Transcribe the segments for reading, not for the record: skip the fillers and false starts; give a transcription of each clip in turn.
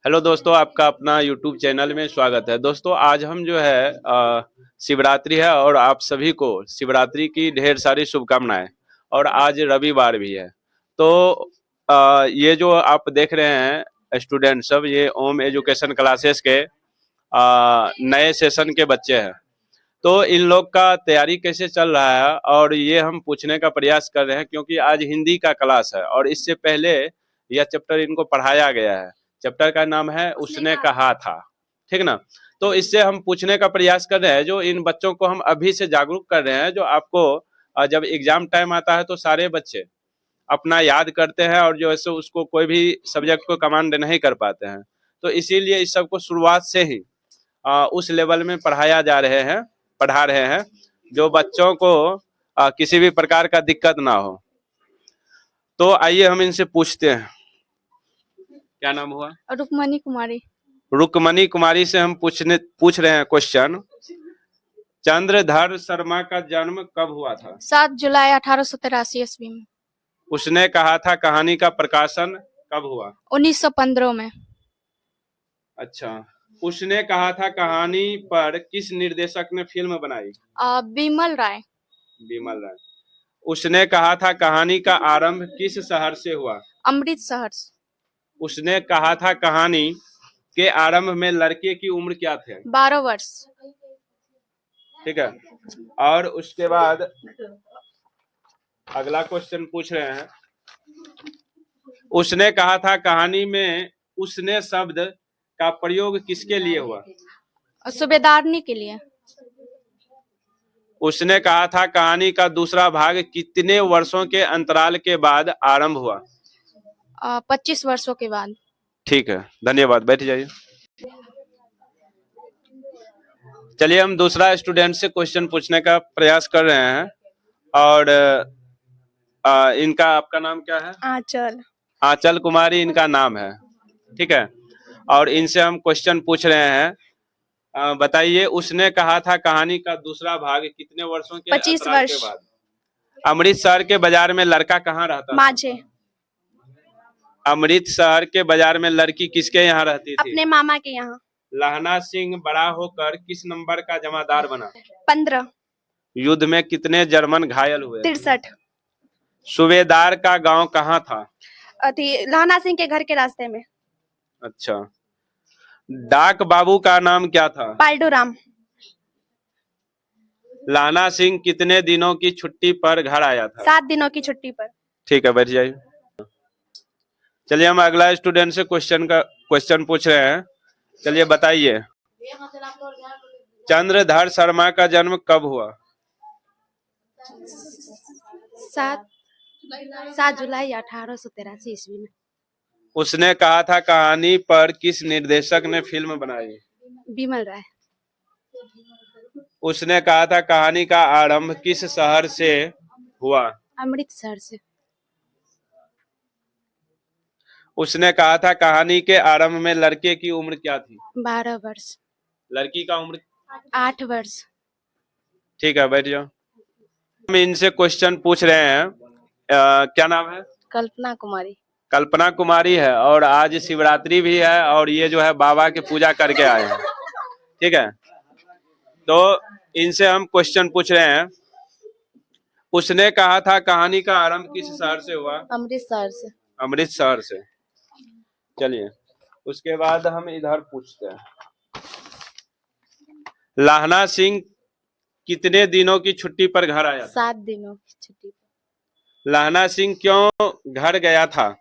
Hello दोस्तों, आपका अपना यूट्यूब चैनल में स्वागत है। दोस्तों, आज हम जो है शिवरात्रि है और आप सभी को शिवरात्रि की ढेर सारी शुभकामनाएं। और आज रविवार भी है, तो ये जो आप देख रहे हैं स्टूडेंट सब, ये ओम एजुकेशन क्लासेस के नए सेशन के बच्चे हैं। तो इन लोग का तैयारी कैसे चल रहा है और ये हम पूछने का प्रयास कर रहे हैं, क्योंकि आज हिंदी का क्लास है और इससे पहले यह चैप्टर इनको पढ़ाया गया है। चैप्टर का नाम है उसने कहा था, ठीक ना। तो इससे हम पूछने का प्रयास कर रहे हैं, जो इन बच्चों को हम अभी से जागरूक कर रहे हैं, जो आपको जब एग्जाम टाइम आता है तो सारे बच्चे अपना याद करते हैं और जो ऐसे उसको कोई भी सब्जेक्ट को कमांड नहीं कर पाते हैं। तो इसीलिए इस सबको शुरुआत से ही उस लेवल में पढ़ा रहे हैं, जो बच्चों को किसी भी प्रकार का दिक्कत ना हो। तो आइए हम इनसे पूछते हैं, क्या नाम हुआ? रुक्मणी कुमारी। रुक्मणी कुमारी से हम पूछ रहे हैं क्वेश्चन। चंद्रधर शर्मा का जन्म कब हुआ था? 7 जुलाई 1883 ईस्वी में। उसने कहा था कहानी का प्रकाशन कब हुआ? 1915 में। अच्छा, उसने कहा था कहानी पर किस निर्देशक ने फिल्म बनाई? बिमल राय। बिमल राय। उसने कहा था कहानी का आरंभ किस शहर से हुआ? अमृतसर। उसने कहा था कहानी के आरंभ में लड़के की उम्र क्या थे? 12 वर्ष। ठीक है। और उसके बाद अगला क्वेश्चन पूछ रहे हैं। उसने कहा था कहानी में उसने शब्द का प्रयोग किसके लिए हुआ? सूबेदारनी के लिए। उसने कहा था कहानी का दूसरा भाग कितने वर्षों के अंतराल के बाद आरंभ हुआ? 25 वर्षों के बाद। ठीक है, धन्यवाद, बैठ जाइए। चलिए हम दूसरा स्टूडेंट से क्वेश्चन पूछने का प्रयास कर रहे हैं। और इनका, आपका नाम क्या है? आंचल। आंचल कुमारी इनका नाम है, ठीक है। और इनसे हम क्वेश्चन पूछ रहे हैं, बताइए उसने कहा था कहानी का दूसरा भाग कितने वर्षों के 25 अंतराल के वर्ष। बाद? अमृतसर के बाजार में लड़का कहाँ रहता था? माझे। अमृतसर के बाजार में लड़की किसके यहाँ रहती थी? अपने मामा के यहाँ। लहना सिंह बड़ा होकर किस नंबर का जमादार बना? 15। युद्ध में कितने जर्मन घायल हुए? 63। सूबेदार का गांव कहाँ था? लहना सिंह के घर के रास्ते में। अच्छा। डाक बाबू का नाम क्या था? पाल्डूराम। लाना सिंह कितने दिनों की छुट्टी पर घर आया था? 7 दिनों की छुट्टी पर। ठीक है, बैठ जाइए। चलिए हम अगला स्टूडेंट से क्वेश्चन पूछ रहे हैं। चलिए बताइए, चंद्रधर शर्मा का जन्म कब हुआ? 7 जुलाई 1883 ईस्वी में। उसने कहा था कहानी पर किस निर्देशक ने फिल्म बनाई? बिमल राय। उसने कहा था कहानी का आरंभ किस शहर से हुआ? अमृतसर से। उसने कहा था कहानी के आरंभ में लड़के की उम्र क्या थी? 12 वर्ष। लड़की का उम्र? 8 वर्ष। ठीक है, बैठ जाओ। हम इनसे क्वेश्चन पूछ रहे हैं। क्या नाम है? कल्पना कुमारी। कल्पना कुमारी है, और आज शिवरात्रि भी है और ये जो है बाबा की पूजा करके आए हैं, ठीक है। तो इनसे हम क्वेश्चन पूछ रहे हैं। उसने कहा था कहानी का आरंभ किस शहर से हुआ? अमृतसर से। अमृतसर से। चलिए उसके बाद हम इधर पूछते हैं। लाहना सिंह कितने दिनों की छुट्टी पर घर आया? 7 दिनों की छुट्टी पर। लाहना सिंह क्यों घर गया था?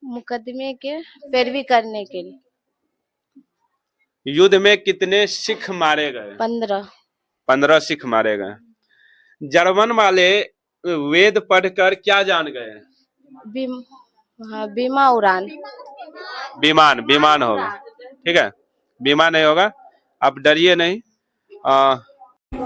मुकदमे के पैरवी करने के लिए। युद्ध में कितने सिख मारे गए? 15 सिख मारे गए। जर्मन वाले वेद पढ़कर क्या जान गए? बीमा उड़ान। विमान होगा, ठीक है। बीमा नहीं होगा, आप डरिए नहीं।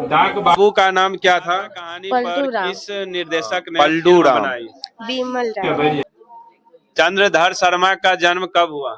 डाक बाबू का नाम क्या था? कहानी पर किस निर्देशक ने फिल्म बनाई? बिमल राय। चंद्रधर शर्मा का जन्म कब हुआ?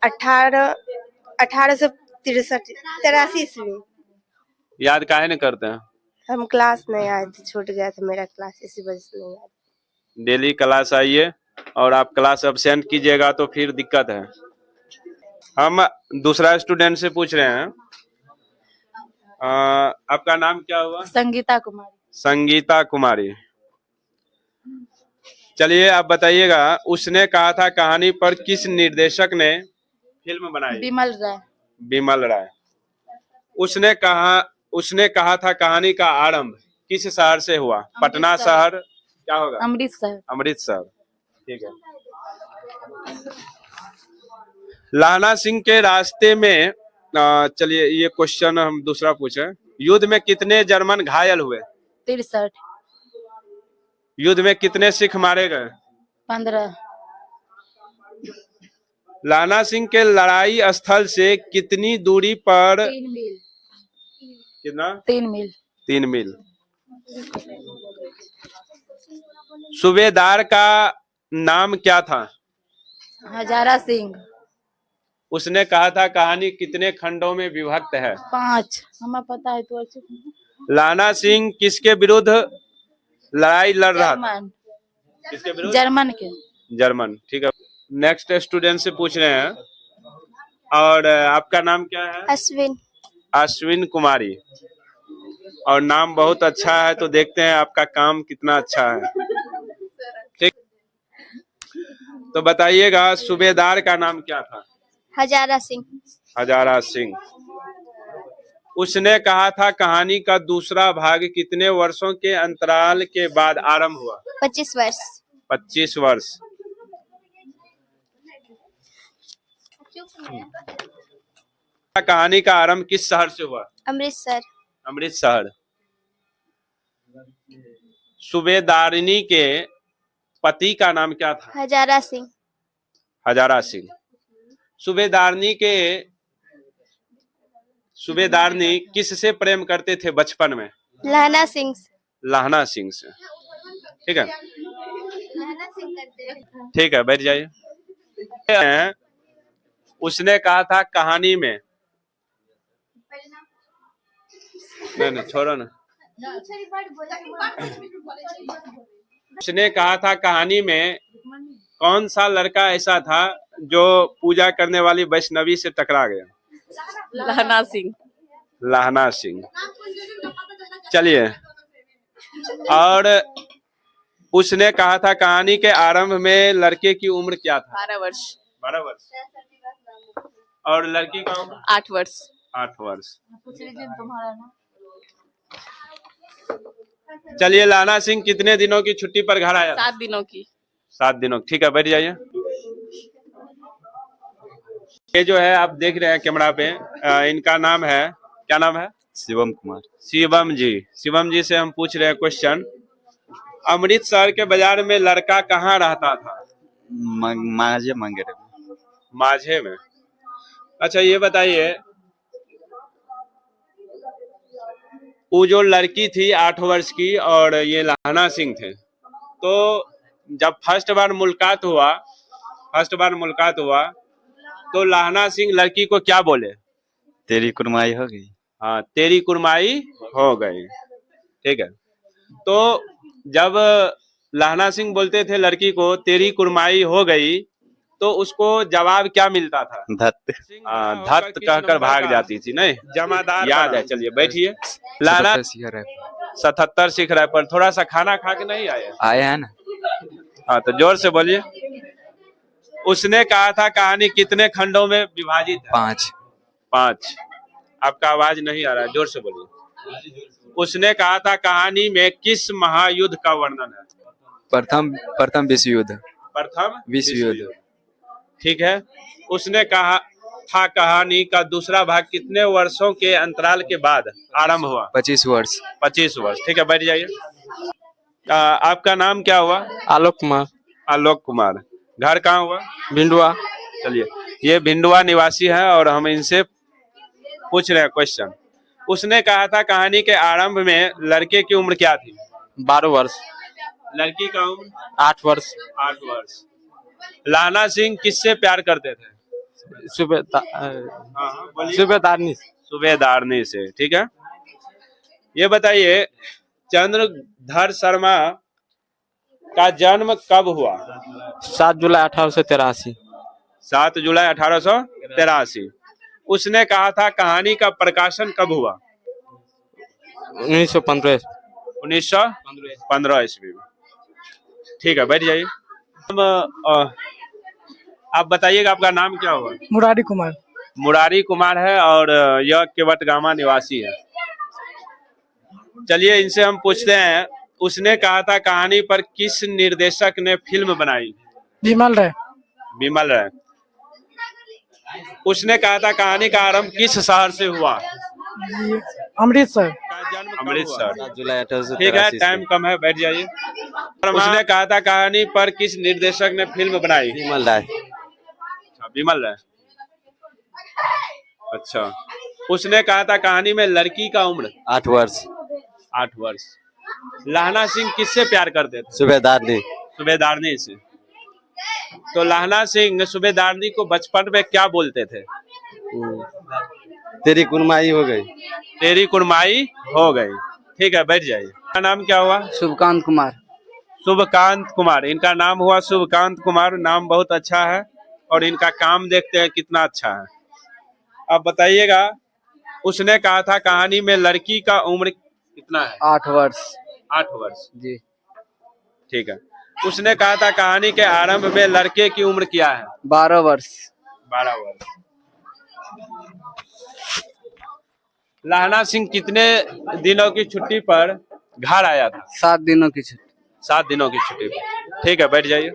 1883 ईस्वी। याद काहे नहीं करते हैं? हम क्लास नहीं आए थे, छूट गया था मेरा क्लास, इसी वजह से नहीं आए। डेली क्लास आइए, और आप क्लास अब्सेंट कीजिएगा तो फिर दिक्कत है। हम दूसरा स्टूडेंट से पूछ रहे हैं। आपका नाम क्या हुआ? संगीता कुमारी। संगीता कुमारी। चलिए आप बताइएगा, उसने कहा था कहानी पर किस निर्देशक ने फिल्म बनाई? विमल राय। विमल राय। उसने कहा था कहानी का आरंभ किस शहर से हुआ? पटना शहर, क्या होगा? अमृतसर। अमृतसर, ठीक है। लाहना सिंह के रास्ते में, चलिए ये क्वेश्चन हम दूसरा पूछे। युद्ध में कितने जर्मन घायल हुए? 63। युद्ध में कितने सिख मारे गए? 15। लाहना सिंह के लड़ाई स्थल से कितनी दूरी पर? 3 मील। कितना? 3 मील। 3 मील। सूबेदार का नाम क्या था? हजारा सिंह। उसने कहा था कहानी कितने खंडों में विभक्त है? 5। हमें पता है तो अच्छे। लाहना सिंह किसके विरुद्ध लड़ाई लड़ रहा था? जर्मन। किसके विरुद्ध? जर्मन के। जर्मन, ठीक है। नेक्स्ट स्टूडेंट से पूछ रहे हैं। और आपका नाम क्या है? अश्विन। अश्विन कुमारी। और नाम बहुत अच्छा है, तो देखते हैं आपका काम कितना अच्छा है। ठीक, तो बताइएगा सूबेदार का नाम क्या था? हजारा सिंह। हजारा सिंह। उसने कहा था कहानी का दूसरा भाग कितने वर्षों के अंतराल के बाद आरंभ हुआ? 25 वर्ष। 25 वर्ष। कहानी का आरंभ किस शहर से हुआ? अमृतसर। अमृतसर। सूबेदारनी के पति का नाम क्या था? हजारा सिंह। हजारा सिंह। सूबेदारनी किससे प्रेम करते थे बचपन में? लाहना सिंह। लाहना सिंह से, ठीक है। ठीक है, बैठ जाइए। उसने कहा था कहानी में, नहीं छोड़ो ना। उसने कहा था कहानी में कौन सा लड़का ऐसा था जो पूजा करने वाली वैष्णवी से टकरा गया? लाहना सिंह। लाहना सिंह। चलिए, और उसने कहा था कहानी के आरंभ में लड़के की उम्र क्या था? 12 वर्ष। 12 वर्ष। और लड़की का उम्र? 8 वर्ष। 8 वर्ष। चलिए, लाहना सिंह कितने दिनों की छुट्टी पर घर आया? 7 दिनों की। 7 दिनों, ठीक है, बैठ जाइए। ये जो है आप देख रहे हैं कैमरा पे, इनका नाम है, क्या नाम है? शिवम कुमार। शिवम जी। शिवम जी से हम पूछ रहे हैं क्वेश्चन। अमृतसर के बाजार में लड़का कहाँ रहता था? माझे मंगेरे में। माझे में। अच्छा ये बताइए, वो जो लड़की थी 8 वर्ष की और ये लाहना सिंह थे, तो जब फर्स्ट बार मुलाकात हुआ तो लाहना सिंह लड़की को क्या बोले? तेरी कुरमाई हो गई। हाँ, तेरी कुरमाई हो गई, ठीक है। तो जब लाहना सिंह बोलते थे लड़की को तेरी कुरमाई हो गई, तो उसको जवाब क्या मिलता था? धत। धत कहकर भाग जाती थी, नहीं? जमादार याद है। चलिए बैठिए। लाहना 77 सीख रहा है, पर थोड़ा सा खाना खा के नहीं आए हैं ना? हाँ, तो जोर से बोलिए। उसने कहा था कहानी कितने खंडों में विभाजित है? 5। आपका आवाज नहीं आ रहा है, जोर से बोलिए। उसने कहा था कहानी में किस महायुद्ध का वर्णन है? प्रथम विश्व युद्ध। प्रथम विश्व युद्ध, ठीक है। उसने कहा था कहानी का दूसरा भाग कितने वर्षों के अंतराल के बाद आरंभ हुआ? 25 वर्ष। 25 वर्ष, ठीक है, बैठ जाइए। आपका नाम क्या हुआ? आलोक कुमार। आलोक कुमार। घर कहाँ हुआ? भिंडुआ। चलिए, ये भिंडुआ निवासी है और हम इनसे पूछ रहे हैं क्वेश्चन। उसने कहा था कहानी के आरंभ में लड़के की उम्र क्या थी? 12 वर्ष। लड़की का उम्र? 8 वर्ष। 8 वर्ष। लाहना सिंह किससे प्यार करते थे? सूबेदारनी। सूबेदारनी से, ठीक है। ये बताइए, चंद्रधर शर्मा का जन्म कब हुआ? 7 जुलाई 1883। 7 जुलाई 1883। 83। उसने कहा था कहानी का प्रकाशन कब हुआ? 1915 1915 ईस्वी में। ठीक है, बैठ जाइए। हम आप बताइएगा आपका नाम क्या हुआ? मुरारी कुमार। मुरारी कुमार है और यह केवटगामा निवासी है। चलिए इनसे हम पूछते हैं, उसने कहा था कहानी पर किस निर्देशक ने फिल्म बनाई? विमल राय। विमल राय। उसने कहा था कहानी का आरंभ किस शहर से हुआ? ये अमृतसर। अमृतसर। जुलाई 1883 ठीक है, टाइम कम है, बैठ जाइए। उसने कहा था कहानी पर किस निर्देशक ने फिल्म बनाई? विमल राय। अच्छा, विमल राय। अच्छा, उसने कहा था कहानी में लड़की का उम्र 8 वर्ष। 8 वर्ष। लहना सिंह किससे प्यार करते थे? सूबेदारनी। सूबेदारनी से। तो लहना सिंह सूबेदारनी को बचपन में क्या बोलते थे? तेरी कुर्माई हो गई। तेरी कुर्माई हो गई। ठीक है, बैठ जाइए। इनका नाम क्या हुआ? शुभकांत कुमार। शुभकांत कुमार। इनका नाम हुआ शुभकांत कुमार। नाम बहुत अच्छा है और इनका काम देखते हैं कितना अच्छा है। अब बताइएगा, उसने कहा था कहानी में लड़की का उम्र कितना है? 8 वर्ष। 8 वर्ष। जी। ठीक है। उसने कहा था कहानी के आरंभ में लड़के की उम्र क्या है? 12 वर्ष। 12 वर्ष। लहना सिंह कितने दिनों की छुट्टी पर घर आया था? 7 दिनों की छुट्टी। 7 दिनों की छुट्टी पर। ठीक है, बैठ जाइए।